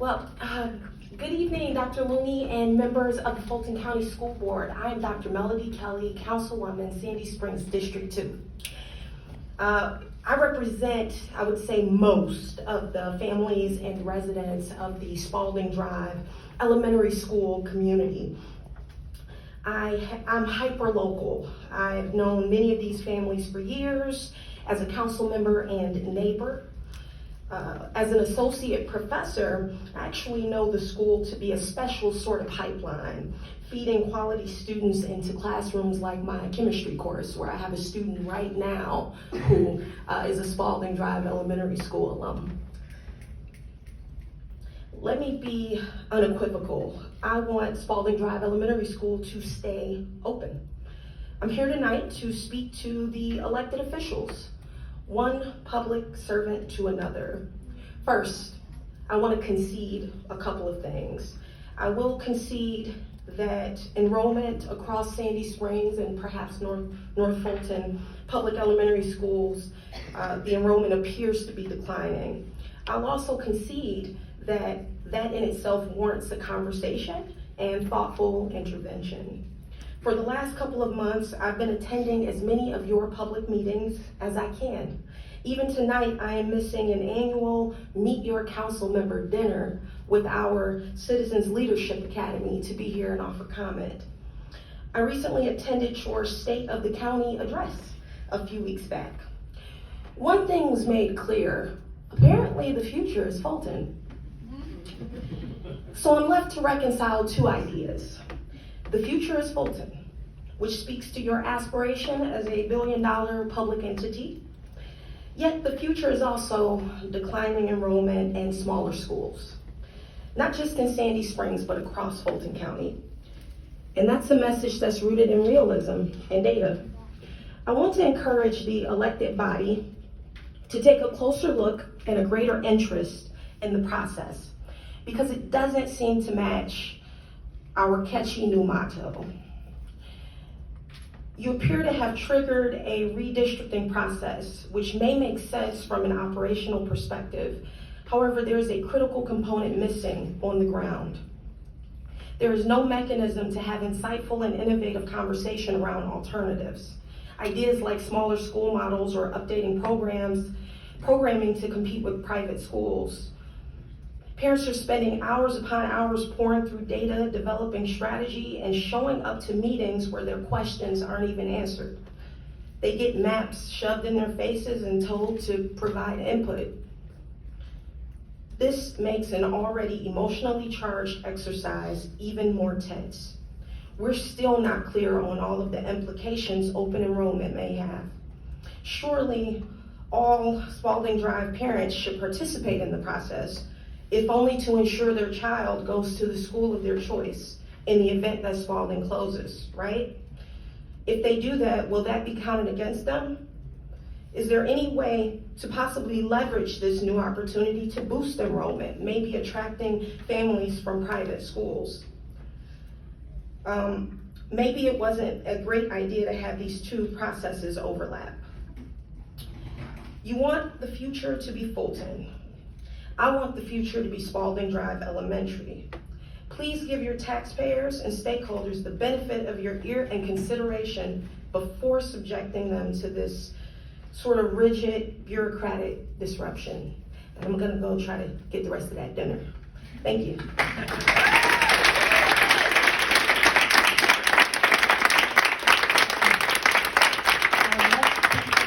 Good evening, Dr. Looney and members of the Fulton County School Board. I'm Dr. Melody Kelly, Councilwoman, Sandy Springs District 2. I represent, I would say, most of the families and residents of the Spalding Drive Elementary School community. I'm hyper-local. I've known many of these families for years as a council member and neighbor. As an associate professor, I actually know the school to be a special sort of pipeline, feeding quality students into classrooms like my chemistry course, where I have a student right now who is a Spalding Drive Elementary School alum. Let me be unequivocal. I want Spalding Drive Elementary School to stay open. I'm here tonight to speak to the elected officials, one public servant to another. First, I want to concede a couple of things. I will concede that enrollment across Sandy Springs and perhaps North Fulton public elementary schools, the enrollment appears to be declining. I'll also concede that in itself warrants a conversation and thoughtful intervention. For the last couple of months, I've been attending as many of your public meetings as I can. Even tonight, I am missing an annual Meet Your Council Member dinner with our Citizens Leadership Academy to be here and offer comment. I recently attended your State of the County address a few weeks back. One thing was made clear: apparently the future is Fulton. So I'm left to reconcile two ideas. The future is Fulton, which speaks to your aspiration as a billion-dollar public entity. Yet the future is also declining enrollment and smaller schools, not just in Sandy Springs, but across Fulton County. And that's a message that's rooted in realism and data. I want to encourage the elected body to take a closer look and a greater interest in the process, because it doesn't seem to match our catchy new motto. You appear to have triggered a redistricting process, which may make sense from an operational perspective. However, there is a critical component missing on the ground. There is no mechanism to have insightful and innovative conversation around alternatives. Ideas like smaller school models or updating programming to compete with private schools. Parents are spending hours upon hours pouring through data, developing strategy, and showing up to meetings where their questions aren't even answered. They get maps shoved in their faces and told to provide input. This makes an already emotionally charged exercise even more tense. We're still not clear on all of the implications open enrollment may have. Surely, all Spalding Drive parents should participate in the process, if only to ensure their child goes to the school of their choice in the event that Spalding closes, right? If they do that, will that be counted against them? Is there any way to possibly leverage this new opportunity to boost enrollment, maybe attracting families from private schools? Maybe it wasn't a great idea to have these two processes overlap. You want the future to be Fulton. I want the future to be Spalding Drive Elementary. Please give your taxpayers and stakeholders the benefit of your ear and consideration before subjecting them to this sort of rigid, bureaucratic disruption. And I'm gonna go try to get the rest of that dinner. Thank you.